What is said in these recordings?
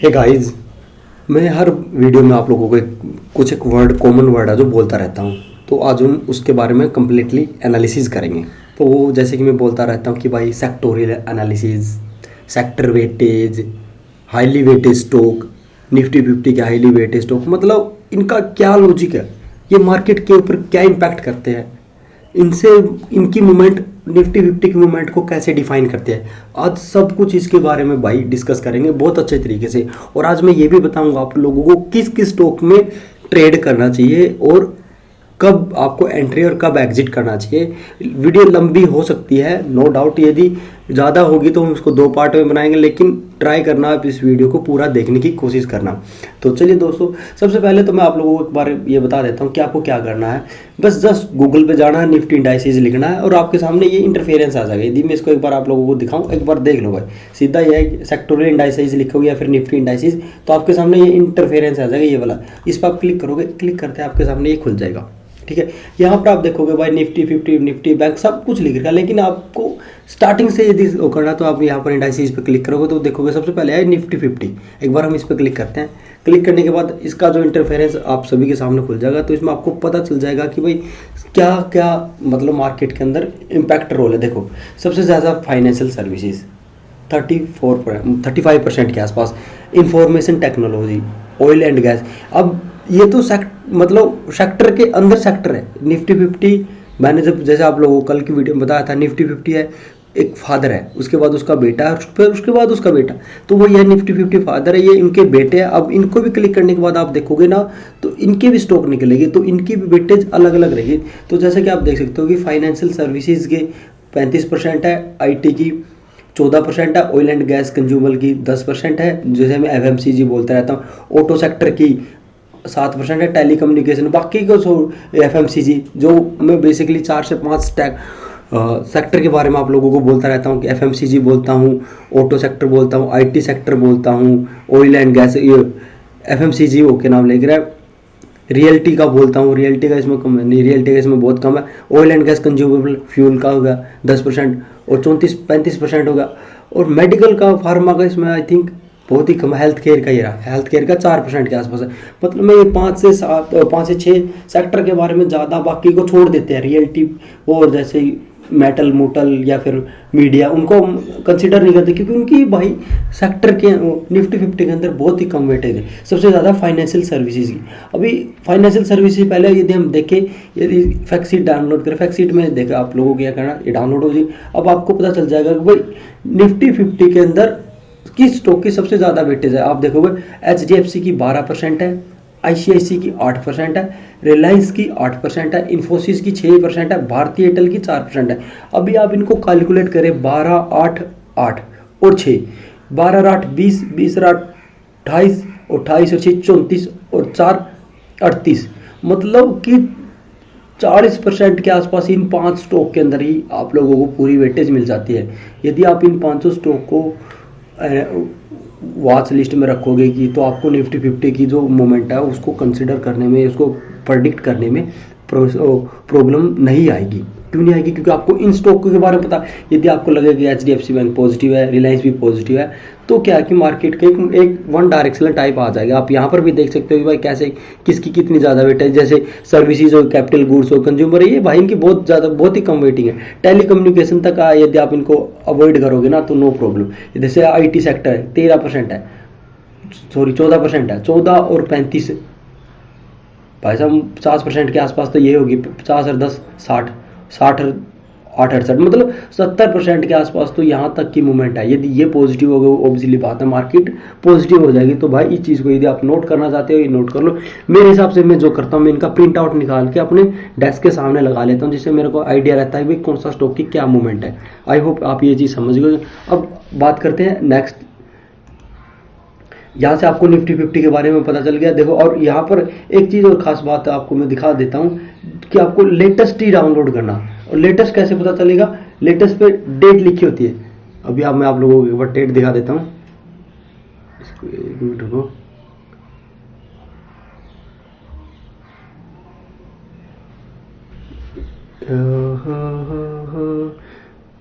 Hey guys, मैं हर video में आप लोगों को कुछ एक वर्ड कॉमन वर्ड है जो बोलता रहता हूँ। तो आज हम उसके बारे में कम्प्लीटली एनालिसिस करेंगे। तो वो जैसे कि मैं बोलता रहता हूँ कि भाई sectoral analysis, sector weightage, highly weightage stock, Nifty fifty के हाईली वेटेज स्टॉक, मतलब इनका क्या लॉजिक है, ये मार्केट के ऊपर क्या इम्पैक्ट करते हैं, इनसे इनकी मूवमेंट निफ्टी फिफ्टी की मूवमेंट को कैसे डिफाइन करते हैं। आज सब कुछ इसके बारे में भाई डिस्कस करेंगे बहुत अच्छे तरीके से। और आज मैं ये भी बताऊंगा आप लोगों को किस किस स्टॉक में ट्रेड करना चाहिए और कब आपको एंट्री और कब एग्जिट करना चाहिए। वीडियो लंबी हो सकती है, नो डाउट, यदि ज़्यादा होगी तो हम उसको दो पार्ट में बनाएंगे, लेकिन ट्राई करना आप इस वीडियो को पूरा देखने की कोशिश करना। तो चलिए दोस्तों, सबसे पहले तो मैं आप लोगों को एक बार ये बता देता हूँ कि आपको क्या करना है। बस जस्ट गूगल पे जाना है, निफ्टी इंडाइसेस लिखना है और आपके सामने ये इंटरफेरेंस आ जाएगा। यदि मैं इसको एक बार आप लोगों को दिखाऊं, एक बार देख लो भाई, सीधा ये है सेक्टोरियल इंडाइसेस लिखोगे या फिर निफ्टी इंडाइसेस, तो आपके सामने ये इंटरफेरेंस आ जाएगा, ये वाला। इस पर आप क्लिक करोगे, क्लिक करते हैं आपके सामने ये खुल जाएगा। ठीक है, यहाँ पर आप देखोगे भाई निफ्टी फिफ्टी, निफ्टी बैंक सब कुछ लिख रखा है, लेकिन आपको स्टार्टिंग से यदि वो करना तो आप यहाँ पर इंडाइसेस पे क्लिक करोगे तो देखोगे सबसे पहले है निफ्टी फिफ्टी। एक बार हम इस पर क्लिक करते हैं। क्लिक करने के बाद इसका जो इंटरफेरेंस आप सभी के सामने खुल जाएगा। तो इसमें आपको पता चल जाएगा कि भाई क्या क्या मतलब मार्केट के अंदर इम्पैक्ट रोल है। देखो, सबसे ज़्यादा फाइनेंशियल सर्विसेज 35% के आसपास, information technology, oil and gas. अब ये तो मतलब सेक्टर के अंदर सेक्टर है। निफ्टी फिफ्टी मैंने जब जैसे आप लोगों को कल की वीडियो में बताया था, निफ्टी फिफ्टी है, एक फादर है, उसके बाद उसका बेटा है, फिर उसके बाद उसका बेटा, तो वो ये निफ्टी फिफ्टी फादर है, ये इनके बेटे हैं। अब इनको भी क्लिक करने के बाद आप देखोगे ना तो इनके भी स्टॉक निकलेगी, तो इनकी भी वेटेज अलग अलग रहेगी। तो जैसे कि आप देख सकते हो कि फाइनेंशियल सर्विसेज के 35% है, आईटी की 14% है, ऑयल एंड गैस कंज्यूमर की 10% है, जैसे मैं एफएमसीजी बोलता रहता हूँ, ऑटो सेक्टर की 7% है, टेली कम्युनिकेशन, बाकी को एफएमसीजी, जो मैं बेसिकली 4 से 5 सेक्टर के बारे में आप लोगों को बोलता रहता हूँ कि एफएमसीजी बोलता हूँ, ऑटो सेक्टर बोलता हूँ, आईटी सेक्टर बोलता हूँ, ऑयल एंड गैस, ये एफएमसीजी ओके नाम लेकर है। रियल्टी का बोलता हूँ, रियल्टी का इसमें कम नहीं, रियल्टी का इसमें बहुत कम है। Oil and gas consumable fuel का हो गया 10% और 34-35% होगा। और मेडिकल का, फार्मा का इसमें आई थिंक बहुत ही कम, हेल्थ केयर का ही रहा, हेल्थ केयर का 4% के आसपास है। मतलब मैं ये 5 से 6 सेक्टर के बारे में ज़्यादा, बाकी को छोड़ देते हैं। रियल्टी और जैसे मेटल मोटल या फिर मीडिया, उनको कंसिडर नहीं करते क्योंकि उनकी भाई सेक्टर के निफ्टी फिफ्टी के अंदर बहुत ही कम वेटेज है। सबसे ज़्यादा फाइनेंशियल सर्विसेज की। अभी फाइनेंशियल सर्विसेज पहले यदि हम देखें, यदि फैक्ट शीट डाउनलोड करें, फैक्ट शीट में देखा आप लोगों को क्या करना, ये डाउनलोड हो जाए। अब आपको पता चल जाएगा कि भाई निफ्टी फिफ्टी के अंदर किस स्टॉक की सबसे ज़्यादा वेटेज है। आप देखोगे एचडीएफसी की 12% है, आईसीआईसी की 8% है, रिलायंस की 8% है, इन्फोसिस की 6% है, भारतीय एयरटेल की 4% है। अभी आप इनको कैलकुलेट करें, 12, 8, 8 और 6, 12 8 20, 20 8 28 और 28 और 6 34 और 4 38, मतलब कि 40% के आसपास इन 5 स्टॉक के अंदर ही आप लोगों को पूरी वेटेज मिल जाती है। यदि आप इन 500 स्टॉक को वॉच लिस्ट में रखोगे कि तो आपको निफ्टी फिफ्टी की जो मोमेंट है उसको कंसिडर करने में, उसको प्रेडिक्ट करने में प्रॉब्लम नहीं आएगी। क्यों नहीं आएगी? क्योंकि आपको इन स्टॉक के बारे में पता। यदि आपको लगे कि एचडीएफसी बैंक पॉजिटिव है, रिलायंस भी पॉजिटिव है, तो क्या है कि मार्केट के एक वन डायरेक्शनल टाइप आ जाएगा। आप यहाँ पर भी देख सकते हो कि भाई कैसे किसकी कितनी ज़्यादा वेटेज, जैसे सर्विसेज और कैपिटल गुड्स और कंज्यूमर है, ये भाई इनकी बहुत ज़्यादा, बहुत ही कम वेटिंग है। टेली कम्युनिकेशन तक यदि आप इनको अवॉइड करोगे ना तो नो प्रॉब्लम। जैसे आईटी सेक्टर है 13% है, सॉरी 14% है, 14 और 35, भाई साहब 50% के आसपास तो ये होगी, 50 और 10 60, 60 और 8 68, मतलब 70% के आसपास तो यहाँ तक की मूवमेंट है। यदि ये पॉजिटिव हो गया, ऑब्वियसली बात है मार्केट पॉजिटिव हो जाएगी। तो भाई इस चीज़ को यदि आप नोट करना चाहते हो, ये नोट कर लो। मेरे हिसाब से मैं जो करता हूँ, मैं इनका प्रिंट आउट निकाल के अपने डेस्क के सामने लगा लेता हूँ, जिससे मेरे को आइडिया रहता है भाई कौन सा स्टॉक की क्या मूवमेंट है। आई होप आप ये चीज़ समझ गए। अब बात करते हैं नेक्स्ट। यहाँ से आपको निफ्टी फिफ्टी के बारे में पता चल गया। देखो, और यहाँ पर एक चीज़ और ख़ास बात आपको मैं दिखा देता हूँ कि आपको लेटेस्ट ही डाउनलोड करना। और लेटेस्ट कैसे पता चलेगा? लेटेस्ट पे डेट लिखी होती है। अभी मैं आप लोगों को एक बार डेट दिखा देता हूँ, इसको 1 मिनट रुको।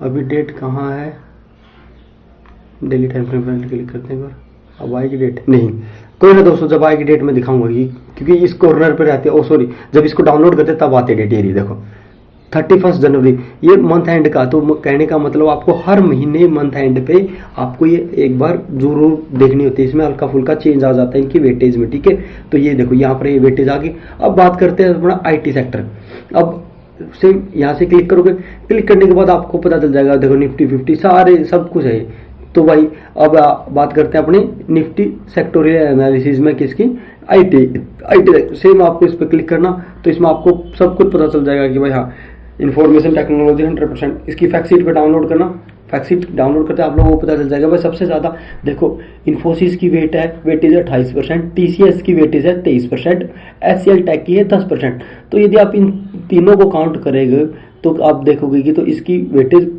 अभी डेट कहाँ है? डेली टाइम फ्रेम पर क्लिक करते हैं एक बार। अब आएगी डेट नहीं, कोई ना दोस्तों, जब आएगी डेट में दिखाऊंगा कि, क्योंकि इस कॉर्नर पे रहते हैं, ओ सॉरी, जब इसको डाउनलोड करते तब आते डेट। ये रही देखो 31 जनवरी, ये मंथ एंड का। तो कहने का मतलब आपको हर महीने मंथ एंड पे आपको ये एक बार जरूर देखनी होती है। इसमें हल्का फुल्का चेंज आ जाता है इनकी वेटेज में, ठीक है। तो ये देखो यहाँ पर ये वेटेज आ गई। अब बात करते हैं अपना IT सेक्टर। अब सेम यहाँ से क्लिक करोगे, क्लिक करने के बाद आपको पता चल जाएगा, देखो निफ्टी 50 सारे सब कुछ है। तो भाई अब बात करते हैं अपने निफ्टी सेक्टोरियल एनालिसिस में किसकी, IT सेम आपको इस पर क्लिक करना। तो इसमें आपको सब कुछ पता चल जाएगा कि भाई हाँ, इंफॉर्मेशन टेक्नोलॉजी 100%। इसकी फैक्ट शीट पे डाउनलोड करना, फैक्ट शीट डाउनलोड करते आप लोगों को पता चल जाएगा भाई। सबसे ज़्यादा देखो इन्फोसिस की वेटेज है 28%, TCS की वेटेज है 23%, HCL टेक की है 10%। तो यदि आप इन तीनों को काउंट करेंगे तो आप देखोगे कि तो इसकी वेटेज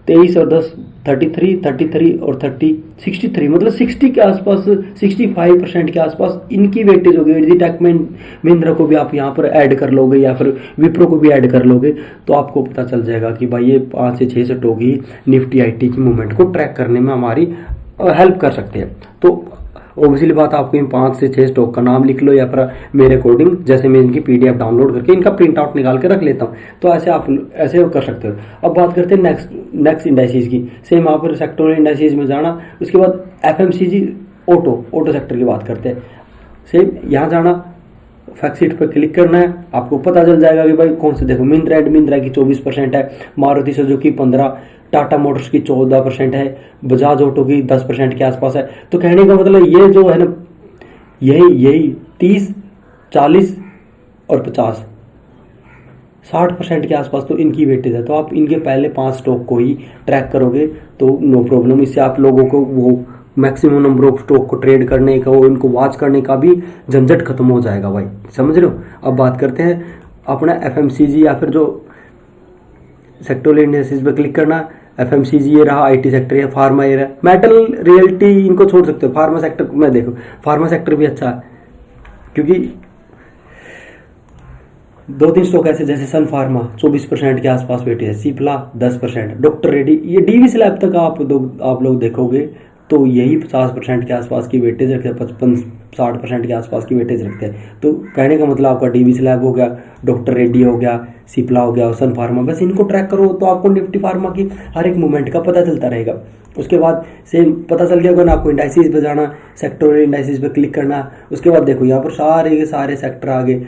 23 और 10 33 और 30 63, मतलब 60 के आसपास, 65% के आसपास इनकी वेटेज होगी। यदि टेक महिंद्रा को भी आप यहाँ पर ऐड कर लोगे या फिर विप्रो को भी ऐड कर लोगे तो आपको पता चल जाएगा कि भाई ये 5 से 6 स्टॉक ही निफ्टी IT की मूवमेंट को ट्रैक करने में हमारी हेल्प कर सकते हैं। तो ऑब्वियसली बात, आपको इन 5 से 6 स्टॉक का नाम लिख लो या फिर मेरे अकॉर्डिंग, जैसे मैं इनकी PDF डाउनलोड करके इनका प्रिंट आउट निकाल के रख लेता हूँ। तो ऐसे आप ऐसे कर सकते हो। अब बात करते हैं नेक्स्ट इंडाइसिस की। सेम यहाँ पर सेक्टोरियल इंडाइसिस में जाना, उसके बाद FMCG ऑटो सेक्टर की बात करते हैं। सेम यहाँ जाना, फैक्ट शीट पर क्लिक करना है, आपको पता चल जाएगा कि भाई कौन से, देखो मिंत्रा की 24% है, मारुति सुजुकी 15%, टाटा मोटर्स की 14% है, बजाज ऑटो की 10% के आसपास है। तो कहने का मतलब ये जो है ना, यही 30, 40 और 50, 60% के आसपास तो इनकी वेटेज है। तो आप इनके पहले 5 स्टॉक को ही ट्रैक करोगे तो नो प्रॉब्लम। इससे आप लोगों को वो मैक्सिमम नंबर ऑफ स्टॉक को ट्रेड करने का, वो इनको वॉच करने का भी झंझट खत्म हो जाएगा भाई, समझ रहे हो। अब बात करते हैं अपना FMCG या फिर जो सेक्टोरियल इंडाइसिस पे क्लिक करना। FMCG ये रहा, IT सेक्टर ये, फार्मा ये रहा, मेटल रियल्टी इनको छोड़ सकते हो। फार्मा सेक्टर में देखो, फार्मा सेक्टर भी अच्छा है, क्योंकि 2-3 स्टॉक ऐसे जैसे सन फार्मा 24% के आसपास वेटेज है, सिप्ला 10%, डॉक्टर रेड्डी, ये DV स्लैब तक आप लोग देखोगे तो यही 50% के आसपास की वेटेज रखते हैं, 55-60% के आसपास की वेटेज रखते हैं। तो कहने का मतलब आपका DV स्लैब हो गया, डॉक्टर रेड्डी हो गया, सिप्ला हो गया, सन फार्मा, बस इनको ट्रैक करो तो आपको निफ्टी फार्मा की हर एक मूवमेंट का पता चलता रहेगा। उसके बाद सेम पता चल गया होगा ना आपको, इंडाइसिस पे जाना, सेक्टोरियल इंडाइसिस पे क्लिक करना। उसके बाद देखो यहाँ पर सारे के सारे सेक्टर आ गए।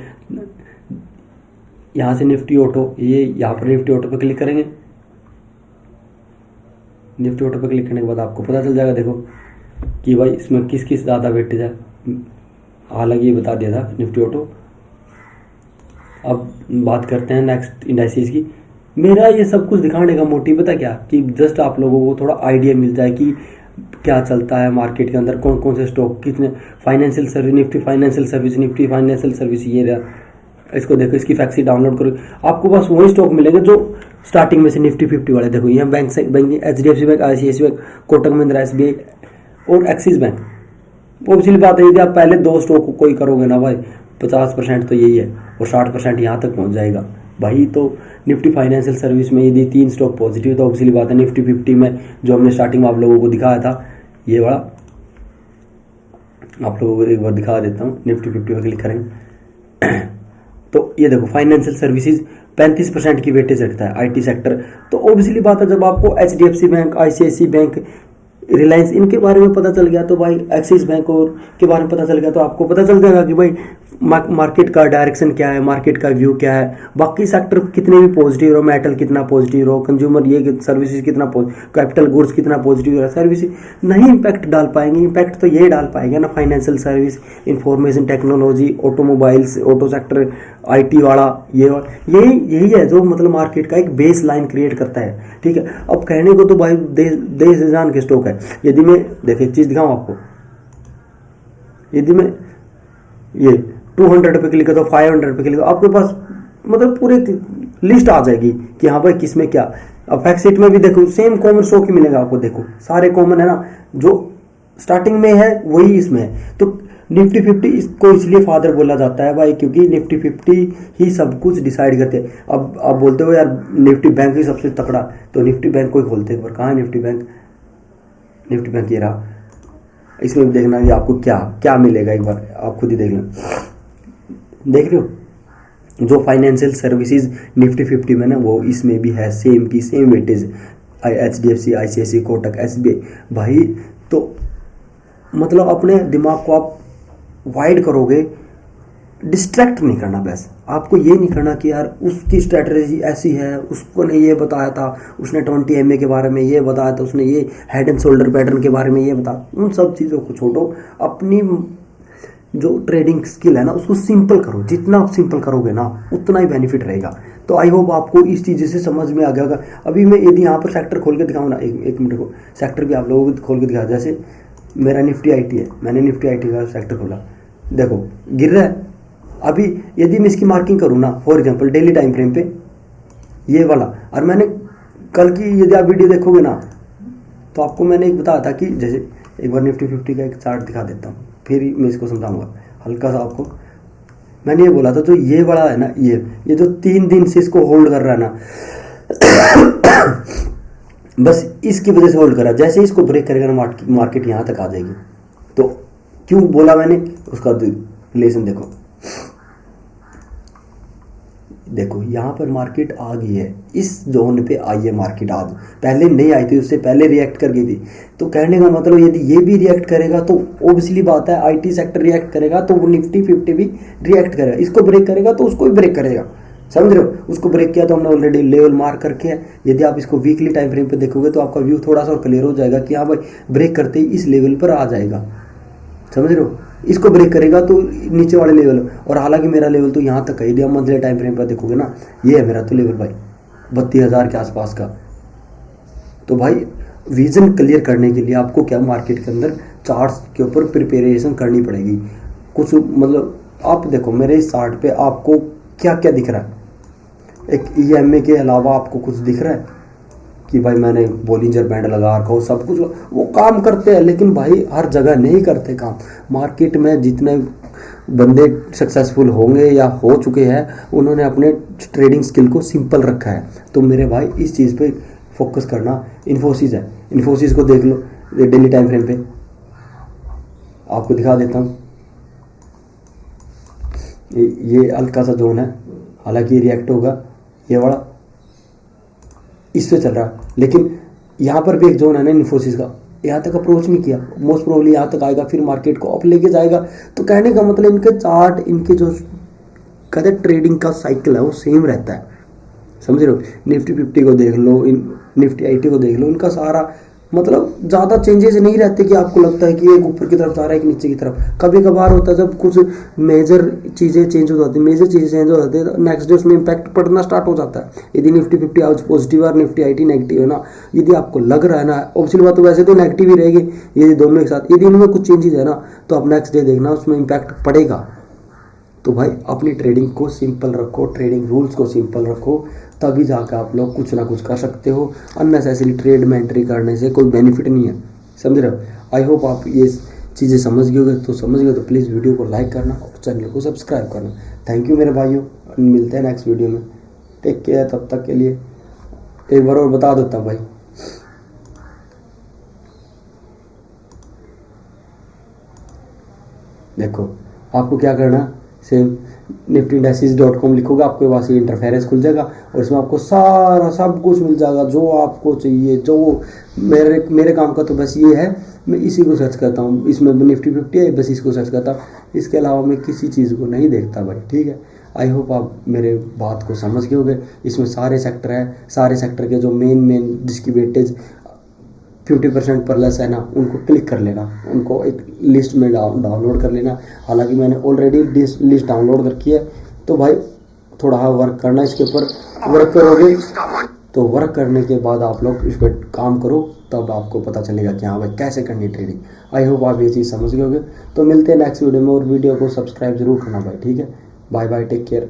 यहाँ से निफ्टी ऑटो, ये यहाँ पर निफ्टी ऑटो पे क्लिक करेंगे। निफ्टी ऑटो पे क्लिक करने के बाद आपको पता चल जाएगा, देखो कि भाई इसमें किस ज़्यादा वेटेज है। हालांकि ये बता दिया था निफ्टी ऑटो। अब बात करते हैं नेक्स्ट इंडाइसिस की। मेरा ये सब कुछ दिखाने का मोटिव पता क्या, कि जस्ट आप लोगों को थोड़ा आइडिया मिल जाए कि क्या चलता है मार्केट के अंदर, कौन कौन से स्टॉक कितने। Financial service, Nifty financial service ये रहा, इसको देखो, इसकी फैक्ट शीट डाउनलोड करो। आपको बस वही स्टॉक मिलेंगे जो स्टार्टिंग में से निफ्टी 50 वाले। देखो यहाँ bank HDFC bank, ICICI bank, Kotak Mahindra, SBI और एक्सिस बैंक। ऑब्वियसली बात है, यदि आप पहले 2 स्टॉक को कोई करोगे ना भाई, 50% तो यही है और 60% यहाँ तक पहुँच जाएगा भाई। तो निफ्टी फाइनेंशियल सर्विस में यदि 3 स्टॉक पॉजिटिव, तो ऑब्वियसली बात है निफ्टी 50 में जो हमने स्टार्टिंग में आप लोगों को दिखाया था, ये वाला आप लोगों को एक बार दिखा देता हूँ। निफ्टी 50 पर क्लिक करेंगे तो ये देखो फाइनेंशियल सर्विसेज 35% की वेटेज रखता है, IT सेक्टर। तो ऑब्वियसली बात है, जब आपको HDFC bank, ICICI bank, Reliance इनके बारे में पता चल गया, तो भाई एक्सिस बैंक और के बारे में पता चल गया, तो आपको पता चल जाएगा कि भाई मार्केट का डायरेक्शन क्या है, मार्केट का व्यू क्या है। बाकी सेक्टर कितने भी पॉजिटिव रहो, मेटल कितना पॉजिटिव रहो, कंज्यूमर ये सर्विसेज कितना, कैपिटल गुड्स कितना पॉजिटिव रहा, सर्विस नहीं इम्पैक्ट डाल पाएंगे। इम्पैक्ट तो ये डाल पाएंगे ना financial service, information technology, automobiles, auto sector, IT वाला, यही है जो मतलब मार्केट का एक बेस लाइन क्रिएट करता है, ठीक है। अब कहने को तो भाई देश जान के स्टॉक है। यदि मैं देखिए चीज़ दिखाऊँ आपको, यदि मैं ये 200 पे क्लिक करता हूँ, 500 पे क्लिक, आपके पास मतलब पूरी लिस्ट आ जाएगी कि हाँ भाई किसमें क्या। अब फैक्ट शीट में भी देखो सेम कॉमन स्टॉक ही मिलेगा आपको, देखो सारे कॉमन है ना, जो स्टार्टिंग में है वही इसमें है। तो निफ्टी 50 को इसलिए फादर बोला जाता है भाई, क्योंकि निफ्टी 50 ही सब कुछ डिसाइड करते हैं। अब आप बोलते हो यार निफ्टी बैंक ही सबसे तकड़ा, तो निफ्टी बैंक को ही खोलते हैं, पर कहाँ है निफ्टी बैंक? निफ्टी बैंक ये रहा। इसमें भी देखना कि आपको क्या क्या मिलेगा, एक बार आप खुद ही देख लेना। देख रहे हो जो फाइनेंशियल सर्विसेज निफ्टी 50 में ना, वो इसमें भी है सेम की same weightage, HDFC, ICICI, Kotak, SBI। भाई तो मतलब अपने दिमाग को आप वाइड करोगे, डिस्ट्रैक्ट नहीं करना। बस आपको ये नहीं करना कि यार उसकी स्ट्रैटेजी ऐसी है, उसको ने ये बताया था, उसने 20 MA के बारे में ये बताया था, उसने ये हेड एंड शोल्डर पैटर्न के बारे में ये बताया। उन सब चीज़ों को छोड़ो, अपनी जो ट्रेडिंग स्किल है ना उसको सिंपल करो। जितना आप सिंपल करोगे ना उतना ही बेनिफिट रहेगा। तो आई होप आपको इस चीज़ से समझ में आ गया होगा। अभी मैं यदि यहाँ पर सेक्टर खोल के दिखाऊँ ना, एक मिनट को सेक्टर भी आप लोगों को खोल के दिखा। जैसे मेरा निफ्टी IT है, मैंने निफ्टी IT का सेक्टर खोला, देखो गिर रहा है। अभी यदि मैं इसकी मार्किंग करूँ ना, for example daily time frame पे ये वाला, और मैंने कल की यदि आप वीडियो देखोगे ना तो आपको मैंने एक बताया था कि जैसे एक बार निफ्टी 50 का एक चार्ट दिखा देता हूँ, फिर मैं इसको समझाऊंगा हल्का सा आपको। मैंने ये बोला था जो ये वाला है ना, ये जो 3 दिन से इसको होल्ड कर रहा है ना बस इसकी वजह से होल्ड करा। जैसे इसको ब्रेक करेगा ना मार्केट यहाँ तक आ जाएगी। तो क्यों बोला मैंने, उसका रिलेशन देखो। देखो यहाँ पर मार्केट आ गई है, इस जोन पे आई है मार्केट आज, पहले नहीं आई थी, उससे पहले रिएक्ट कर गई थी। तो कहने का मतलब यदि ये भी रिएक्ट करेगा तो ओबियसली बात है IT सेक्टर रिएक्ट करेगा तो वो निफ्टी 50 भी रिएक्ट करेगा। इसको ब्रेक करेगा तो उसको भी ब्रेक करेगा, समझ रहे हो। उसको ब्रेक किया तो हमने ऑलरेडी लेवल मार्क करके है। यदि आप इसको वीकली टाइम फ्रेम पे देखोगे तो आपका व्यू थोड़ा सा क्लियर हो जाएगा कि हाँ भाई ब्रेक करते ही इस लेवल पर आ जाएगा, समझ रहे हो। इसको ब्रेक करेगा तो नीचे वाले लेवल, और हालांकि मेरा लेवल तो यहाँ तक है। यदि आप मंथली टाइम फ्रेम पर देखोगे ना, ये है मेरा तो लेवल भाई 32,000 के आसपास का। तो भाई विजन क्लियर करने के लिए आपको क्या मार्केट के अंदर चार्ट्स के ऊपर प्रिपरेशन करनी पड़ेगी। कुछ मतलब आप देखो मेरे इस चार्ट पे आपको क्या क्या दिख रहा है। एक EMA के अलावा आपको कुछ दिख रहा है कि भाई मैंने बॉलिंजर बैंड लगा रखा हो, सब कुछ वो काम करते हैं, लेकिन भाई हर जगह नहीं करते काम। मार्केट में जितने बंदे सक्सेसफुल होंगे या हो चुके हैं, उन्होंने अपने ट्रेडिंग स्किल को सिंपल रखा है। तो मेरे भाई इस चीज़ पे फोकस करना। इन्फोसिस है, इन्फोसिस को देख लो डेली टाइम फ्रेम पे, आपको दिखा देता हूँ। ये हल्का सा जोन है, हालांकि रिएक्ट होगा, ये बड़ा इस पे चल रहा है, लेकिन यहाँ पर भी एक जोन है ना इन्फोसिस का, यहाँ तक अप्रोच नहीं किया, मोस्ट प्रोबेबली यहाँ तक आएगा, फिर मार्केट को अप लेके जाएगा। तो कहने का मतलब इनके चार्ट, इनके जो कहते ट्रेडिंग का साइकिल है वो सेम रहता है, समझ रहे हो। निफ्टी 50 को देख लो, निफ्टी IT को देख लो, इनका सारा मतलब ज़्यादा चेंजेस नहीं रहते कि आपको लगता है कि एक ऊपर की तरफ जा रहा है एक नीचे की तरफ। कभी कभार होता है जब कुछ मेजर चीज़ें चेंज हो जाती है, मेजर चीज़ें चेंज हो जाती है तो नेक्स्ट डे उसमें इम्पैक्ट पड़ना स्टार्ट हो जाता है। यदि निफ्टी 50 आज पॉजिटिव और निफ्टी IT नेगेटिव है ना, यदि आपको लग रहा है ना, ऑब्वियसली बात तो वैसे तो नेगेटिव ही रहेगी ये दोनों एक साथ, यदि इनमें कुछ चेंजेस है ना तो आप नेक्स्ट डे देखना उसमें इम्पैक्ट पड़ेगा। तो भाई अपनी ट्रेडिंग को सिंपल रखो, ट्रेडिंग रूल्स को सिंपल रखो, तभी जाकर आप लोग कुछ ना कुछ कर सकते हो। अननेसेसरी ट्रेड में एंट्री करने से कोई बेनिफिट नहीं है, समझ रहे हो। आई होप आप ये चीज़ें समझ गए तो तो प्लीज़ वीडियो को लाइक करना और चैनल को सब्सक्राइब करना। थैंक यू मेरे भाइयों, मिलते हैं नेक्स्ट वीडियो में। टेक केयर, तब तक के लिए एक बार और बता देता हूँ भाई, देखो आपको क्या करना है, सेम niftyindices.com लिखोगे, आपके पास ये इंटरफेरेंस खुल जाएगा और इसमें आपको सारा सब कुछ मिल जाएगा जो आपको चाहिए। जो मेरे काम का तो बस ये है, मैं इसी को सर्च करता हूँ, इसमें निफ्टी 50 है, बस इसको सर्च करता हूँ, इसके अलावा मैं किसी चीज़ को नहीं देखता भाई, ठीक है। आई होप आप मेरे बात को समझ गए होंगे। इसमें सारे सेक्टर है, सारे सेक्टर के जो मेन जिसकी वेटेज 50% पर लेस है ना, उनको क्लिक कर लेना, उनको एक लिस्ट में डाउनलोड कर लेना। हालांकि मैंने ऑलरेडी लिस्ट डाउनलोड कर रखी है, तो भाई थोड़ा वर्क करना इसके ऊपर। वर्क करोगे तो वर्क करने के बाद आप लोग इस पर काम करो, तब आपको पता चलेगा कि हाँ भाई कैसे करनी ट्रेडिंग। आई होप आप ये चीज़ समझ गए होगे। तो मिलते हैं नेक्स्ट वीडियो में, और वीडियो को सब्सक्राइब जरूर करना भाई, ठीक है। Bye bye, take care.